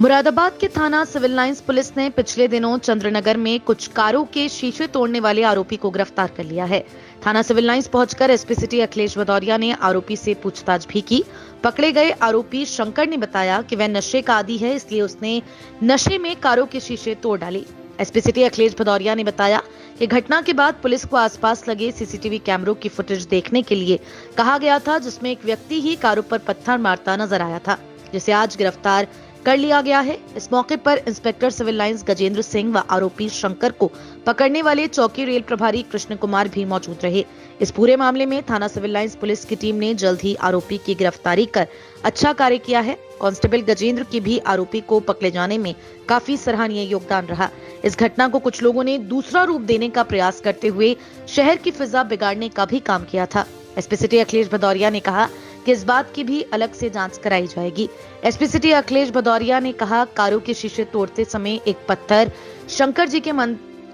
मुरादाबाद के थाना civil lines police ने पिछले दिनों चंद्रनगर में कुछ कारों के शीशे तोड़ने वाले आरोपी को गिरफ्तार कर लिया है। थाना सिविल लाइंस पहुंचकर एसपी सिटी अखिलेश भदौरिया ने आरोपी से पूछताछ भी की। पकड़े गए आरोपी शंकर ने बताया कि वह नशे का आदी है, इसलिए उसने नशे में कारों के शीशे तोड़ डाले। एसपी सिटी अखिलेश भदौरिया ने बताया कि घटना के बाद पुलिस को आसपास लगे सीसीटीवी कैमरों की फुटेज देखने के लिए कहा गया था, जिसमें एक व्यक्ति ही कारों पर पत्थर मारता नजर आया था, जिसे आज गिरफ्तार कर लिया गया है। इस मौके पर inspector civil lines Gajendra Singh व आरोपी शंकर को पकड़ने वाले चौकी रेल प्रभारी कृष्ण कुमार भी मौजूद रहे। इस पूरे मामले में थाना सिविल लाइंस पुलिस की टीम ने जल्द ही आरोपी की गिरफ्तारी कर अच्छा कार्य किया है। कांस्टेबल गजेंद्र की भी आरोपी को पकड़े जाने में काफी सराहनीय योगदान रहा। इस घटना को कुछ लोगों ने दूसरा रूप देने का प्रयास करते हुए शहर की फिजा बिगाड़ने का भी काम किया था। एसपी सिटी अखिलेश भदौरिया ने कहा कि इस बात की भी अलग से जांच कराई जाएगी। एसपी सिटी अखिलेश भदौरिया ने कहा, कारों के शीशे तोड़ते समय एक पत्थर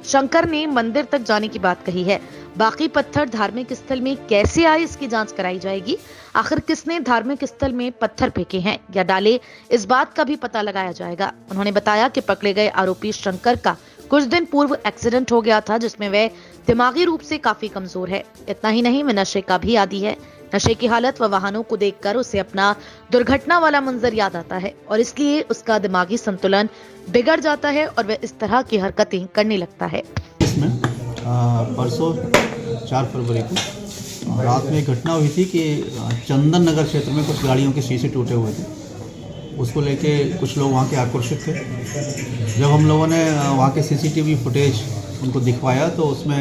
शंकर ने मंदिर तक जाने की बात कही है। बाकी पत्थर धार्मिक स्थल में कैसे आए, इसकी जांच कराई जाएगी। आखिर किसने धार्मिक स्थल में पत्थर फेंके हैं या डाले, इस बात का भी पता लगाया जाएगा। उन्होंने बताया कि पकड़े गए आरोपी शंकर का कुछ दिन पूर्व एक्सीडेंट हो गया था, जिसमें वह दिमागी रूप से काफी कमजोर है। इतना ही नहीं, वह नशे का भी आदी है। नशे की हालत व वाहनों को देखकर उसे अपना दुर्घटना वाला मंजर याद आता है और इसलिए उसका दिमागी संतुलन बिगड़ जाता है और वह इस तरह की हरकतें करने लगता है। इसमें परसों 4 फरवरी को रात में एक घटना हुई थी कि चंदन नगर क्षेत्र में कुछ गाड़ियों के शीशे टूटे हुए थे। उसको लेके कुछ लोग वहाँ के आक्रोशित थे। जब हम लोगों ने वहाँ के सीसीटीवी फुटेज उनको दिखवाया तो उसमें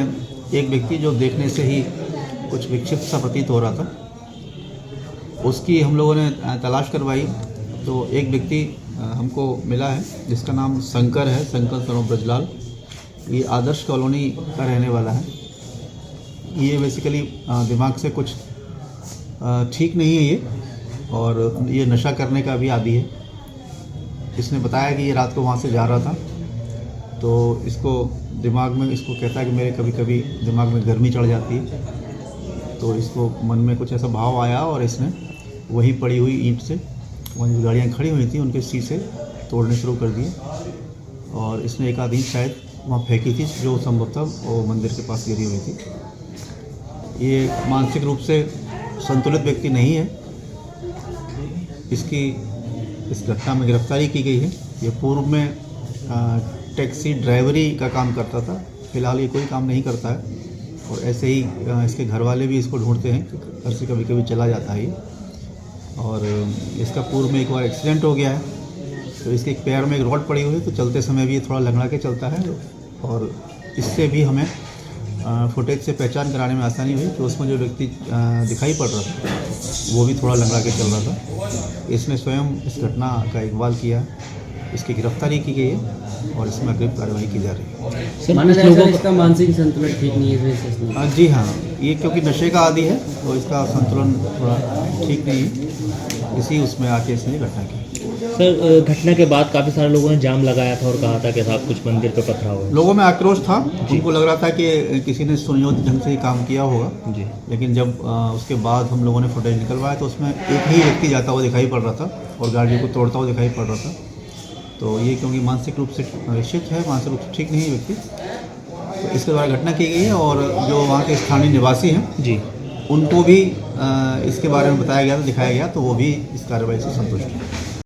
एक व्यक्ति जो देखने से ही कुछ विक्षिप्त सा प्रतीत हो रहा था, उसकी हम लोगों ने तलाश करवाई तो एक व्यक्ति हमको मिला है जिसका नाम शंकर है, शंकर सरों ब्रजलाल। ये आदर्श कॉलोनी का रहने वाला है। ये बेसिकली दिमाग से कुछ ठीक नहीं है ये, और ये नशा करने का भी आदी है। इसने बताया कि ये रात को वहाँ से जा रहा था तो इसको दिमाग में कहता है कि मेरे कभी कभी दिमाग में गर्मी चढ़ जाती है, तो इसको मन में कुछ ऐसा भाव आया और इसने वहीं पड़ी हुई ईंट से वहाँ जो गाड़ियाँ खड़ी हुई थी उनके शीशे तोड़ने शुरू कर दिए और इसने एक आधी शायद वहाँ फेंकी थी जो संभवतः वो मंदिर के पास गिरी हुई थी। ये मानसिक रूप से संतुलित व्यक्ति नहीं है। इसकी इस घटना में गिरफ्तारी की गई है। ये पूर्व में टैक्सी ड्राइवरी का काम करता था, फिलहाल ये कोई काम नहीं करता है और ऐसे ही इसके घर वाले भी इसको ढूंढते हैं कि घर से कभी कभी चला जाता है ये। और इसका पूर्व में एक बार एक्सीडेंट हो गया है तो इसके एक पैर में एक रॉड पड़ी हुई है, तो चलते समय भी ये थोड़ा लंगड़ा के चलता है और इससे भी हमें फुटेज से पहचान कराने में आसानी हुई कि उसमें जो व्यक्ति दिखाई पड़ रहा था वो भी थोड़ा लंगड़ा के चल रहा था। इसने स्वयं इस घटना का इकबाल किया, इसकी गिरफ्तारी की गई है और इसमें अग्रिम कार्रवाई की जा रही है। इसका मानसिक संतुलन ठीक नहीं है। जी हाँ, ये क्योंकि नशे का आदी है तो इसका संतुलन थोड़ा ठीक नहीं है, इसी उसमें आके इसने घटना की। सर, घटना के बाद काफ़ी सारे लोगों ने जाम लगाया था और कहा था कि साहब कुछ मंदिर पे पथराव हुआ। लोगों में आक्रोश था, उनको लग रहा था कि किसी ने सुनियोजित ढंग से ही काम किया होगा जी। लेकिन जब उसके बाद हम लोगों ने फुटेज निकलवाया तो उसमें एक ही व्यक्ति जाता हुआ दिखाई पड़ रहा था और गाड़ी को तोड़ता हुआ दिखाई पड़ रहा था। तो ये क्योंकि मानसिक रूप से निश्चित है, मानसिक रूप से ठीक नहीं है व्यक्ति, तो इसके द्वारा घटना की गई है और जो वहाँ के स्थानीय निवासी हैं जी उनको भी इसके बारे में बताया गया था, दिखाया गया, तो वो भी इस कार्रवाई से संतुष्ट हैं।